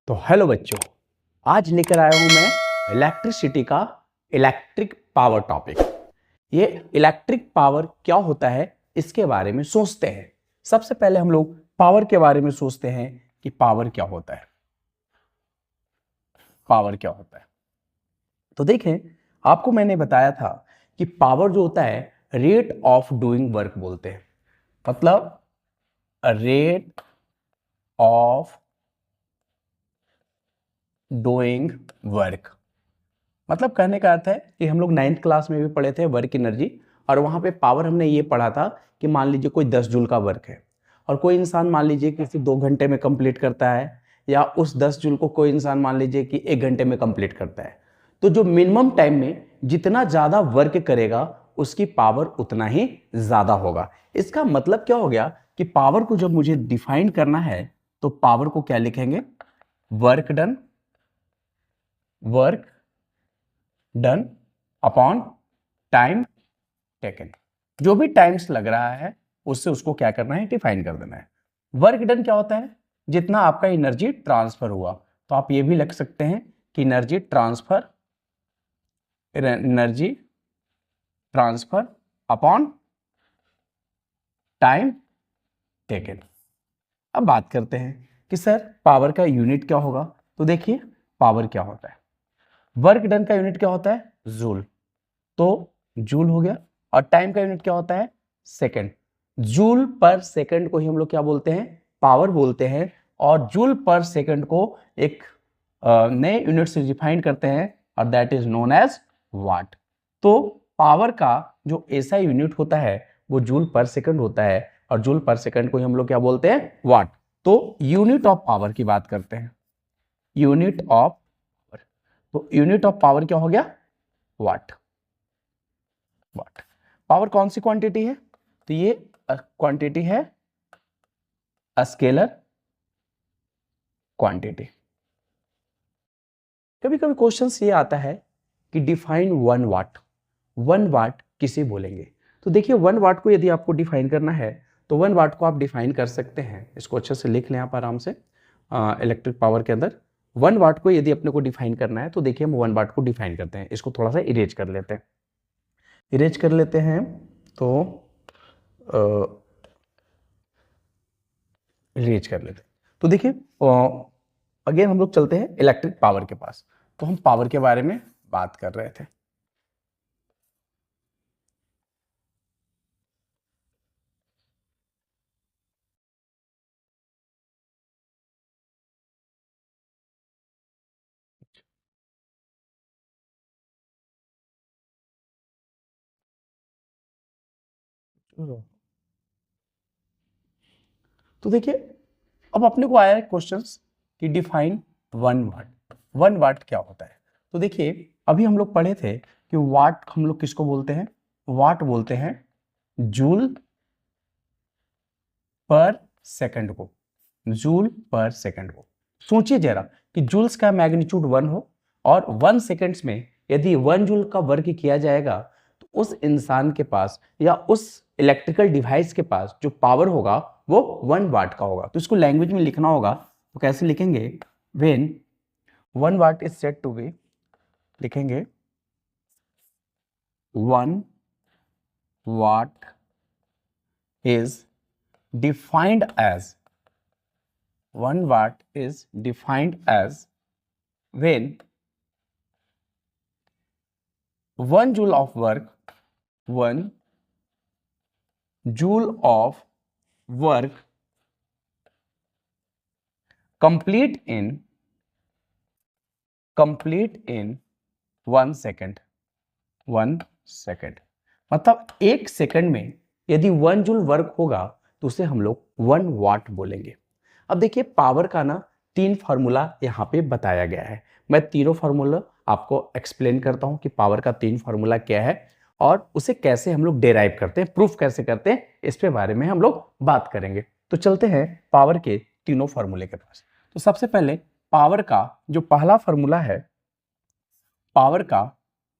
तो हेलो बच्चों, आज लेकर आया हूं मैं इलेक्ट्रिसिटी का इलेक्ट्रिक पावर टॉपिक। ये इलेक्ट्रिक पावर क्या होता है इसके बारे में सोचते हैं। सबसे पहले हम लोग पावर के बारे में सोचते हैं कि पावर क्या होता है। पावर क्या होता है तो देखें, आपको मैंने बताया था कि पावर जो होता है रेट ऑफ डूइंग वर्क बोलते हैं। मतलब रेट ऑफ डूइंग वर्क, मतलब कहने का अर्थ है कि हम लोग 9th क्लास में भी पढ़े थे वर्क एनर्जी, और वहां पे पावर हमने ये पढ़ा था कि मान लीजिए कोई 10 जूल का वर्क है और कोई इंसान मान लीजिए कि इसे 2 घंटे में कंप्लीट करता है, या उस 10 जूल को कोई इंसान मान लीजिए कि 1 घंटे में कंप्लीट करता है। तो जो मिनिमम टाइम में जितना ज्यादा वर्क करेगा उसकी पावर उतना ही ज्यादा होगा। इसका मतलब क्या हो गया कि पावर को जब मुझे डिफाइन करना है तो पावर को क्या लिखेंगे? Work done, work done upon time taken. जो भी टाइम्स लग रहा है उससे उसको क्या करना है? डिफाइन कर देना है। वर्क डन क्या होता है? जितना आपका एनर्जी ट्रांसफर हुआ। तो आप ये भी लिख सकते हैं कि energy transfer upon time taken. अब बात करते हैं कि सर पावर का यूनिट क्या होगा। तो देखिए, पावर क्या होता है, वर्क डन का यूनिट क्या होता है? जूल। तो जूल हो गया। और टाइम का यूनिट क्या होता है? सेकंड। जूल पर सेकंड को ही हम लोग क्या बोलते हैं? पावर बोलते हैं। और जूल पर सेकंड को एक नए यूनिट से डिफाइन करते हैं और that is known as watt. तो पावर का जो ऐसा यूनिट होता है वो जूल पर सेकंड होता है, और जूल पर सेकंड को ही हम लोग क्या बोलते हैं? वाट। तो यूनिट ऑफ पावर की बात करते हैं। यूनिट ऑफ पावर, तो यूनिट ऑफ पावर क्या हो गया? वाट। वाट पावर कौन सी क्वांटिटी है? तो ये क्वांटिटी है स्केलर क्वांटिटी। कभी कभी क्वेश्चंस ये आता है कि डिफाइन 1 वाट। 1 वाट किसे बोलेंगे? तो देखिए, 1 वाट को यदि आपको डिफाइन करना है तो 1 वाट को आप डिफाइन कर सकते हैं। इसको अच्छे से लिख लें आप आराम से। इलेक्ट्रिक पावर के अंदर 1 वाट को यदि अपने को डिफाइन करना है तो देखिए हम 1 वाट को डिफाइन करते हैं। इसको थोड़ा सा इरेज कर लेते हैं। इरेज कर लेते हैं तो इरेज कर लेते हैं। तो देखिए, अगेन हम लोग चलते हैं इलेक्ट्रिक पावर के पास। तो हम पावर के बारे में बात कर रहे थे। तो देखिए, अब अपने को आया है क्वेश्चंस कि डिफाइन 1 वाट। 1 वाट क्या होता है? तो देखिए, अभी हम लोग पढ़े थे कि वाट हम लोग किसको बोलते हैं? वाट बोलते हैं जूल पर सेकंड को। जूल पर सेकंड को सोचिए जरा कि जूल्स का मैग्नीट्यूड 1 हो और 1 सेकेंड्स में यदि 1 जूल का वर्क किया जाएगा तो उस इंसान के पास या उस इलेक्ट्रिकल डिवाइस के पास जो पावर होगा वो 1 वाट का होगा। तो इसको लैंग्वेज में लिखना होगा तो कैसे लिखेंगे? When 1 watt is said to be, लिखेंगे 1 watt is defined as 1 watt is defined as when 1 joule of work, 1 joule of work complete in 1 second। 1 second मतलब 1 सेकंड में यदि 1 जूल वर्क होगा तो उसे हम लोग 1 वाट बोलेंगे। अब देखिए, पावर का ना 3 फार्मूला यहाँ पे बताया गया है। मैं तीनों फार्मूला आपको एक्सप्लेन करता हूँ कि पावर का 3 फार्मूला क्या है और उसे कैसे हम लोग डेराइव करते हैं, प्रूफ कैसे करते हैं, इस पे बारे में हम लोग बात करेंगे। तो चलते हैं पावर के तीनों फार्मूले के पास। तो सबसे पहले पावर का जो पहला फार्मूला है, पावर का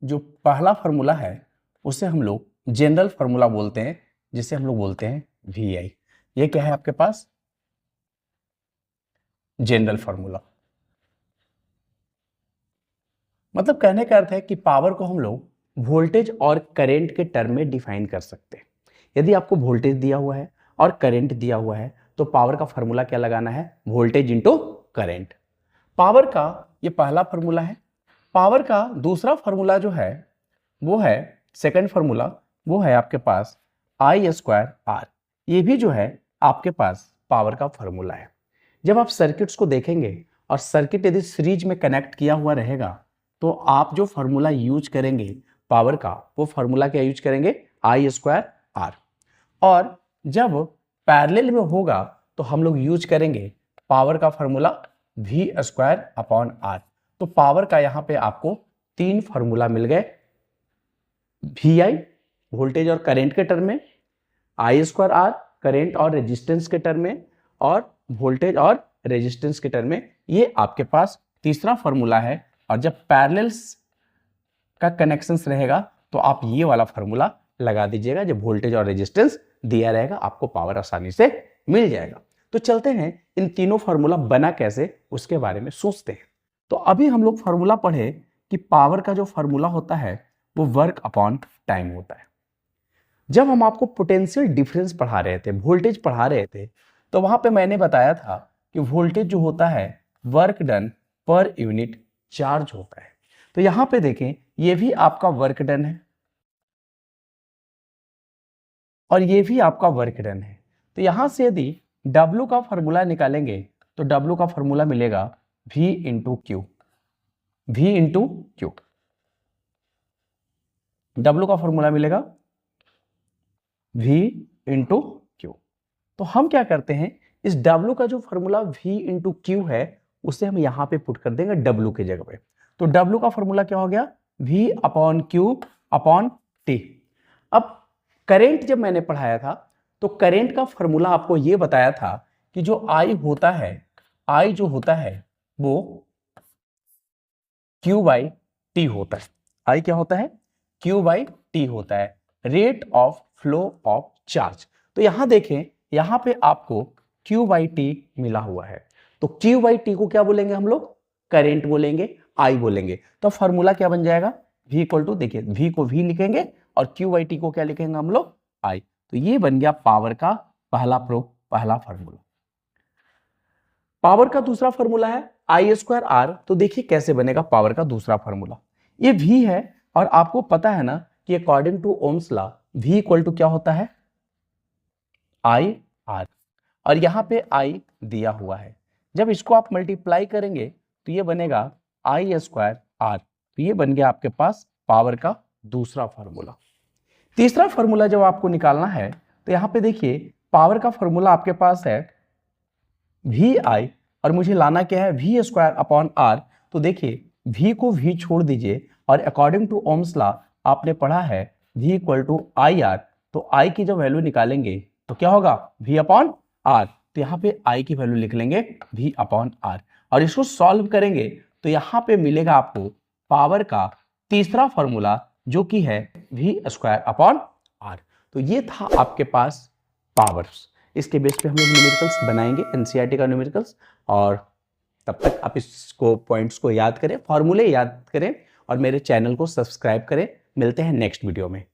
जो पहला फार्मूला है उसे हम लोग जनरल फार्मूला बोलते हैं, जिसे हम लोग बोलते हैं VI। ये क्या है आपके पास? General formula. मतलब कहने का अर्थ है कि पावर को हम लोग वोल्टेज और करंट के टर्म में डिफाइन कर सकते हैं। यदि आपको वोल्टेज दिया हुआ है और करंट दिया हुआ है तो पावर का फॉर्मूला क्या लगाना है, वोल्टेज इंटू करंट। पावर का ये पहला फॉर्मूला है। पावर का दूसरा फॉर्मूला जो है वो है, सेकंड फॉर्मूला वो है आपके पास आई स्क्वायर आर। ये भी जो है आपके पास पावर का फॉर्मूला है। जब आप सर्किट्स को देखेंगे और सर्किट यदि सीरीज में कनेक्ट किया हुआ रहेगा तो आप जो फॉर्मूला यूज करेंगे पावर का, वो फॉर्मूला क्या यूज करेंगे, आई स्क्वायर आर। और जब पैरेलल में होगा तो हम लोग यूज करेंगे पावर का formula V square upon R. तो पावर का यहां पे आपको तीन फॉर्मूला मिल गए, वी आई वोल्टेज और करंट के टर्म में, आई स्क्वायर आर करंट और रेजिस्टेंस के टर्म में, और वोल्टेज और रेजिस्टेंस के टर्म में। ये आपके पास तीसरा फॉर्मूला है। और जब पैरेलल्स का कनेक्शंस रहेगा तो आप ये वाला फॉर्मूला लगा दीजिएगा। जब वोल्टेज और रेजिस्टेंस दिया रहेगा आपको पावर आसानी से मिल जाएगा। तो चलते हैं इन तीनों फॉर्मूला बना कैसे उसके बारे में सोचते हैं। तो अभी हम लोग फॉर्मूला पढ़े कि पावर का जो फॉर्मूला होता है वो वर्क अपॉन टाइम होता है। जब हम आपको पोटेंशियल डिफरेंस पढ़ा रहे थे, वोल्टेज पढ़ा रहे थे, तो वहां पे मैंने बताया था कि वोल्टेज जो होता है work done per unit charge होता है। तो यहां पे देखें ये भी आपका वर्क डन है और ये भी आपका वर्क डन है। तो यहां से यदि W का फॉर्मूला निकालेंगे तो W का फॉर्मूला मिलेगा V into Q, V into Q. W का फॉर्मूला मिलेगा V इंटू क्यू। तो हम क्या करते हैं, इस W का जो फॉर्मूला V इंटू क्यू है उसे हम यहां पे पुट कर देंगे W के जगह पे। तो W का फॉर्मूला क्या हो गया, V upon Q upon T. अब करंट जब मैंने पढ़ाया था तो करंट का फॉर्मूला आपको यह बताया था कि जो I होता है, I जो होता है वो Q बाई टी होता है। I क्या होता है, Q बाई टी होता है, rate of flow of charge. तो यहां देखें, यहां पे आपको Q बाई टी मिला हुआ है। तो Q बाई टी को क्या बोलेंगे हम लोग, करंट बोलेंगे, I बोलेंगे। तो फॉर्मूला क्या बन जाएगा, V इक्वल टू, देखिए V को V लिखेंगे और Q बाई टी को क्या लिखेंगे हम लोग, I। तो ये बन गया पावर का पहला फॉर्मूला। पावर का दूसरा फॉर्मूला है आई स्क्वायर आर। तो देखिए कैसे बनेगा पावर का दूसरा फॉर्मूला। ये V है और आपको पता है ना कि according to Ohm's law V equal to क्या होता है, आई आर। और यहां पे I दिया हुआ है। जब इसको आप मल्टीप्लाई करेंगे तो ये बनेगा आई स्क्वायर आर। तो ये बन गया आपके पास पावर का दूसरा फॉर्मूला। तीसरा फॉर्मूला जब आपको निकालना है तो यहां पे देखिए पावर का फॉर्मूला आपके पास है वी आई और मुझे लाना क्या है, वी स्क्वायर अपॉन आर। तो देखिए V को V छोड़ दीजिए और अकॉर्डिंग टू ओम्स लॉ आपने पढ़ा है V equal to I R. तो I की जब वैल्यू निकालेंगे तो क्या होगा, V अपॉन आर। तो यहाँ पे I की वैल्यू लिख लेंगे V अपॉन आर और इसको सॉल्व करेंगे तो यहाँ पे मिलेगा आपको पावर का तीसरा फॉर्मूला जो कि है V स्क्वायर अपॉन आर। तो ये था आपके पास पावर्स। इसके बेस पे हम लोग न्यूमेरिकल्स बनाएंगे, एनसीईआरटी का न्यूमेरिकल्स। और तब तक आप इसको पॉइंट्स को याद करें, फॉर्मूले याद करें और मेरे चैनल को सब्सक्राइब करें। मिलते हैं नेक्स्ट वीडियो में।